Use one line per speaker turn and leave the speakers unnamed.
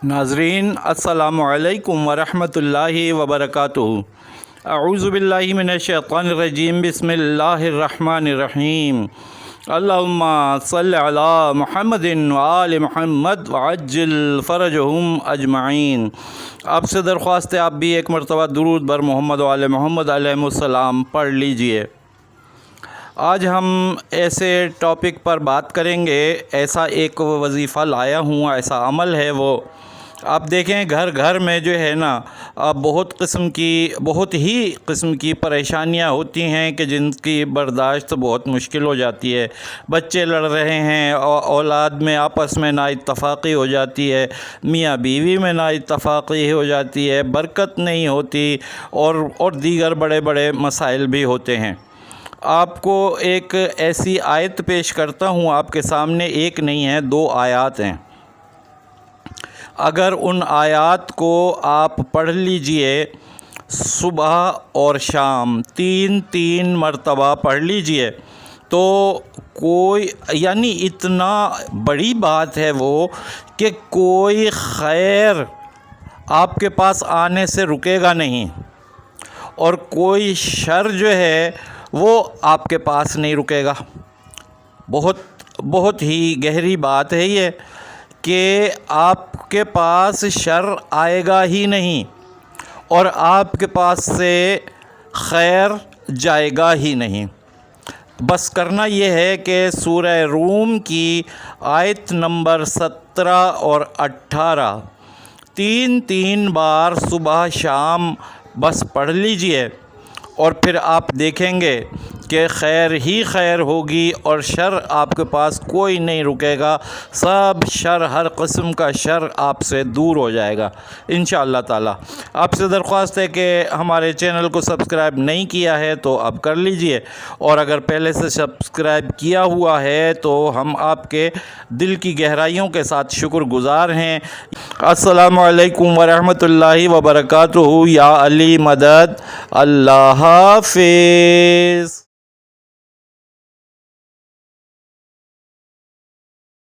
ناظرین السلام علیکم ورحمۃ اللہ وبرکاتہ۔ اعوذ باللہ من الشیطان الرجیم، بسم اللہ الرحمن الرحیم۔ اللہم صلی علی محمد وآل محمد وعجل فرجہم اجمعین۔ آپ سے درخواست ہے آپ بھی ایک مرتبہ درود بر محمد وآل محمد علیہ السلام پڑھ لیجئے۔ آج ہم ایسے ٹاپک پر بات کریں گے، ایسا ایک وظیفہ لایا ہوں، ایسا عمل ہے وہ آپ دیکھیں گھر گھر میں جو ہے نا بہت ہی قسم کی پریشانیاں ہوتی ہیں کہ جن کی برداشت بہت مشکل ہو جاتی ہے۔ بچے لڑ رہے ہیں، اولاد میں آپس میں نا اتفاقی ہو جاتی ہے، میاں بیوی میں نا اتفاقی ہو جاتی ہے، برکت نہیں ہوتی اور دیگر بڑے بڑے مسائل بھی ہوتے ہیں۔ آپ کو ایک ایسی آیت پیش کرتا ہوں آپ کے سامنے، ایک نہیں ہے، 2 آیات ہیں۔ اگر ان آیات کو آپ پڑھ لیجئے صبح اور شام 3 مرتبہ پڑھ لیجئے تو یعنی اتنا بڑی بات ہے وہ کہ کوئی خیر آپ کے پاس آنے سے رکے گا نہیں، اور کوئی شر جو ہے وہ آپ کے پاس نہیں رکے گا۔ بہت ہی گہری بات ہے یہ کہ آپ کے پاس شر آئے گا ہی نہیں اور آپ کے پاس سے خیر جائے گا ہی نہیں۔ بس کرنا یہ ہے کہ سورہ روم کی آیت نمبر 17 اور 18 3 بار صبح شام بس پڑھ لیجئے، اور پھر آپ دیکھیں گے کہ خیر ہی خیر ہوگی اور شر آپ کے پاس کوئی نہیں رکے گا۔ سب شر، ہر قسم کا شر آپ سے دور ہو جائے گا انشاءاللہ تعالی۔ آپ سے درخواست ہے کہ ہمارے چینل کو سبسکرائب نہیں کیا ہے تو اب کر لیجئے، اور اگر پہلے سے سبسکرائب کیا ہوا ہے تو ہم آپ کے دل کی گہرائیوں کے ساتھ شکر گزار ہیں۔ السلام علیکم ورحمۃ اللہ وبرکاتہ۔ یا علی مدد۔ اللہ حافظ۔